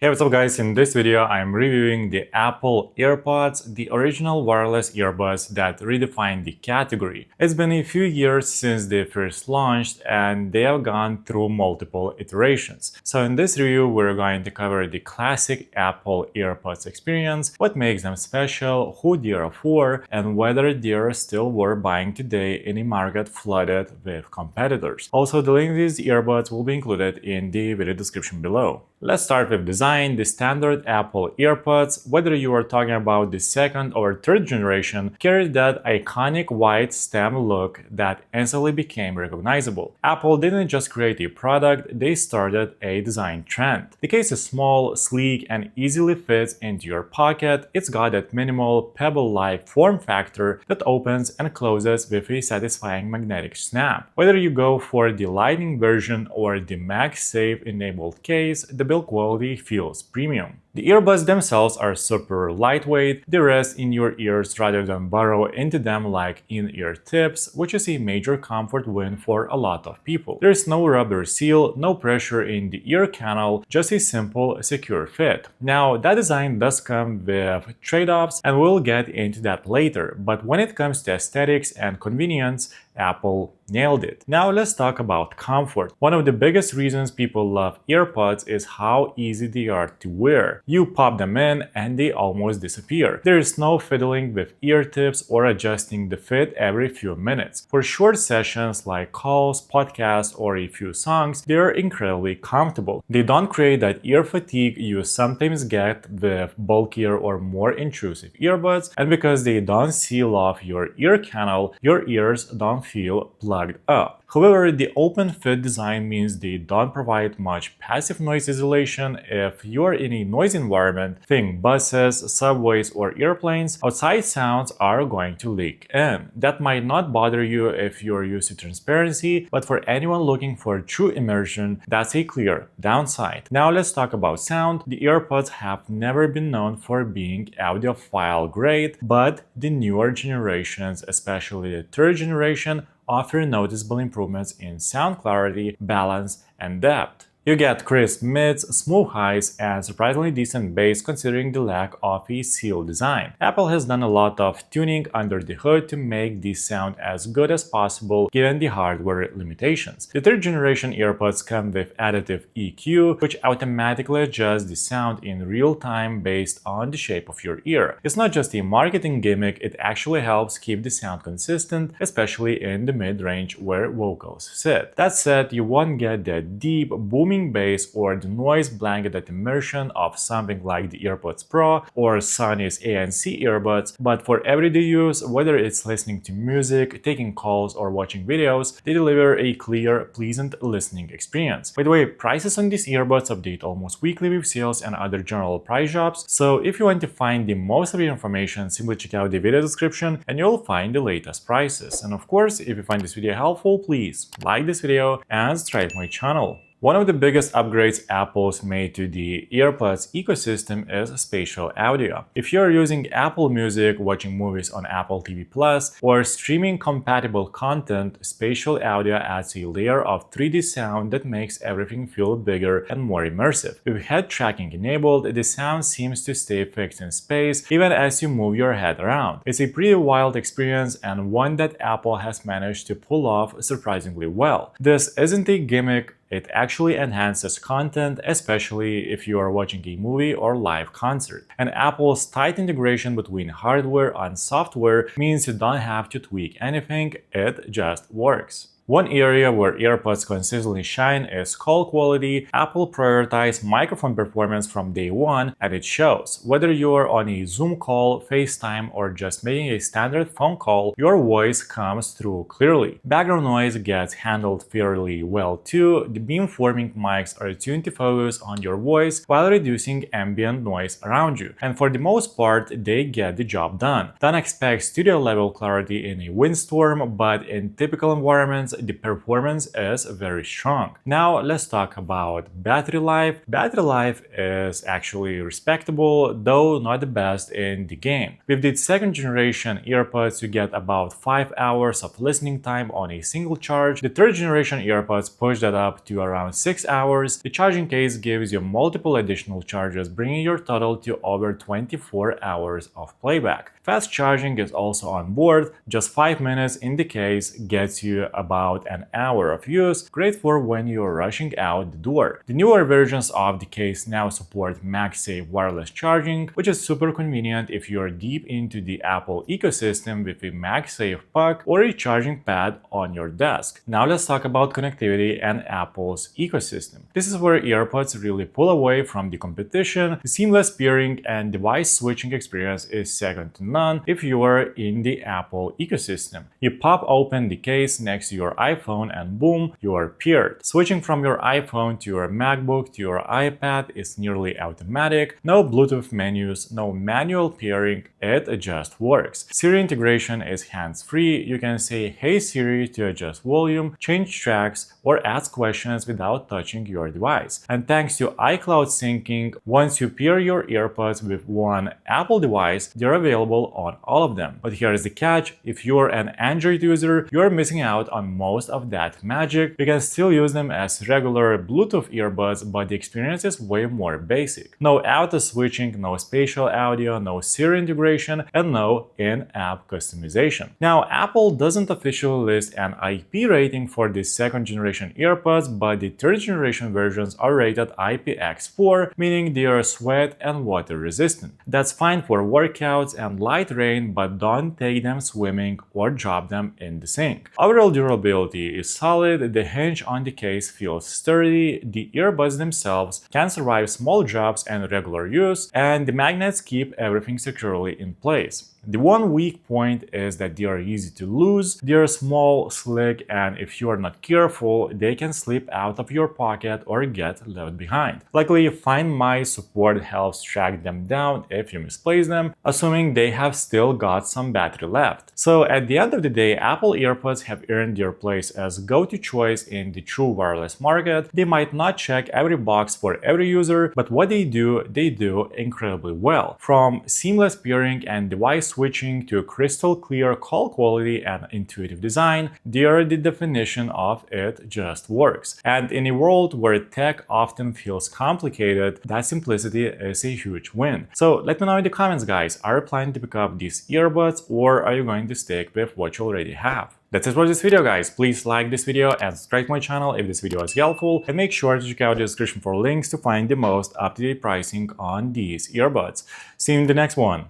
Hey, what's up guys? In this video, I'm reviewing the Apple AirPods, the original wireless earbuds that redefined the category. It's been a few years since they first launched and they have gone through multiple iterations. So in this review, we're going to cover the classic Apple AirPods experience, what makes them special, who they are for, and whether they are still worth buying today in a market flooded with competitors. Also, the link to these earbuds will be included in the video description below. Let's start with design. The standard Apple AirPods, whether you are talking about the second or third generation, carried that iconic white stem look that instantly became recognizable. Apple didn't just create a product, they started a design trend. The case is small, sleek, and easily fits into your pocket. It's got that minimal, pebble-like form factor that opens and closes with a satisfying magnetic snap. Whether you go for the Lightning version or the MagSafe-enabled case, the build quality feels premium. The earbuds themselves are super lightweight, they rest in your ears rather than burrow into them like in-ear tips, which is a major comfort win for a lot of people. There is no rubber seal, no pressure in the ear canal, just a simple, secure fit. Now, that design does come with trade-offs, and we'll get into that later, but when it comes to aesthetics and convenience, Apple nailed it. Now let's talk about comfort. One of the biggest reasons people love AirPods is how easy they are to wear. You pop them in and they almost disappear. There is no fiddling with ear tips or adjusting the fit every few minutes. For short sessions like calls, podcasts, or a few songs, they are incredibly comfortable. They don't create that ear fatigue you sometimes get with bulkier or more intrusive earbuds, and because they don't seal off your ear canal, your ears don't feel plugged up. However, the open fit design means they don't provide much passive noise isolation. If you're in a noisy environment, think buses, subways, or airplanes, outside sounds are going to leak in. That might not bother you if you're used to transparency, but for anyone looking for true immersion, that's a clear downside. Now let's talk about sound. The AirPods have never been known for being audiophile great, but the newer generations, especially the third generation, offer noticeable improvements in sound clarity, balance, and depth. You get crisp mids, smooth highs, and surprisingly decent bass considering the lack of a seal design. Apple has done a lot of tuning under the hood to make these sound as good as possible given the hardware limitations. The third generation AirPods come with additive EQ, which automatically adjusts the sound in real time based on the shape of your ear. It's not just a marketing gimmick, it actually helps keep the sound consistent, especially in the mid-range where vocals sit. That said, you won't get that deep, booming bass or the noise blanketed immersion of something like the AirPods Pro or Sony's ANC earbuds, but for everyday use, whether it's listening to music, taking calls, or watching videos, they deliver a clear, pleasant listening experience. By the way, prices on these earbuds update almost weekly with sales and other general price drops, so if you want to find the most of the information, simply check out the video description and you'll find the latest prices. And of course, if you find this video helpful, please like this video and subscribe to my channel. One of the biggest upgrades Apple's made to the AirPods ecosystem is spatial audio. If you're using Apple Music, watching movies on Apple TV Plus, or streaming compatible content, spatial audio adds a layer of 3D sound that makes everything feel bigger and more immersive. With head tracking enabled, the sound seems to stay fixed in space even as you move your head around. It's a pretty wild experience and one that Apple has managed to pull off surprisingly well. This isn't a gimmick. It actually enhances content, especially if you are watching a movie or live concert. And Apple's tight integration between hardware and software means you don't have to tweak anything, it just works. One area where AirPods consistently shine is call quality. Apple prioritized microphone performance from day one, and it shows. Whether you're on a Zoom call, FaceTime, or just making a standard phone call, your voice comes through clearly. Background noise gets handled fairly well too. The beamforming mics are tuned to focus on your voice while reducing ambient noise around you. And for the most part, they get the job done. Don't expect studio-level clarity in a windstorm, but in typical environments, the performance is very strong. Now let's talk about battery life. Battery life is actually respectable, though not the best in the game. With the second generation earbuds, you get about 5 hours of listening time on a single charge. The third generation earbuds push that up to around 6 hours. The charging case gives you multiple additional charges, bringing your total to over 24 hours of playback. Fast charging is also on board. Just 5 minutes in the case gets you about an hour of use, great for when you're rushing out the door. The newer versions of the case now support MagSafe wireless charging, which is super convenient if you're deep into the Apple ecosystem with a MagSafe puck or a charging pad on your desk. Now let's talk about connectivity and Apple's ecosystem. This is where AirPods really pull away from the competition. The seamless pairing and device switching experience is second to none if you are in the Apple ecosystem. You pop open the case next to your iPhone and boom, you are paired. Switching from your iPhone to your MacBook to your iPad is nearly automatic. No Bluetooth menus, no manual pairing, it just works. Siri integration is hands-free. You can say, "Hey Siri" to adjust volume, change tracks, or ask questions without touching your device. And thanks to iCloud syncing, once you pair your AirPods with one Apple device, they're available on all of them. But here is the catch: if you're an Android user, you're missing out on most of that magic. You can still use them as regular Bluetooth earbuds, but the experience is way more basic. No auto switching, no spatial audio, no Siri integration, and no in-app customization. Now, Apple doesn't officially list an IP rating for the second generation AirPods, but the third generation versions are rated IPX4, meaning they are sweat and water resistant. That's fine for workouts and light rain, but don't take them swimming or drop them in the sink. Overall durability is solid, the hinge on the case feels sturdy, the earbuds themselves can survive small drops and regular use, and the magnets keep everything securely in place. The one weak point is that they are easy to lose. They are small, slick, and if you are not careful, they can slip out of your pocket or get left behind. Luckily, Find My support helps track them down if you misplace them, assuming they have still got some battery left. So at the end of the day, Apple AirPods have earned their place as go-to choice in the true wireless market. They might not check every box for every user, but what they do incredibly well. From seamless pairing and device switching to crystal clear call quality and intuitive design, they are the definition of it just works. And in a world where tech often feels complicated, that simplicity is a huge win. So let me know in the comments, guys, are you planning to pick up these earbuds or are you going to stick with what you already have? That's it for this video, guys. Please like this video and subscribe to my channel if this video was helpful, and make sure to check out the description for links to find the most up-to-date pricing on these earbuds. See you in the next one.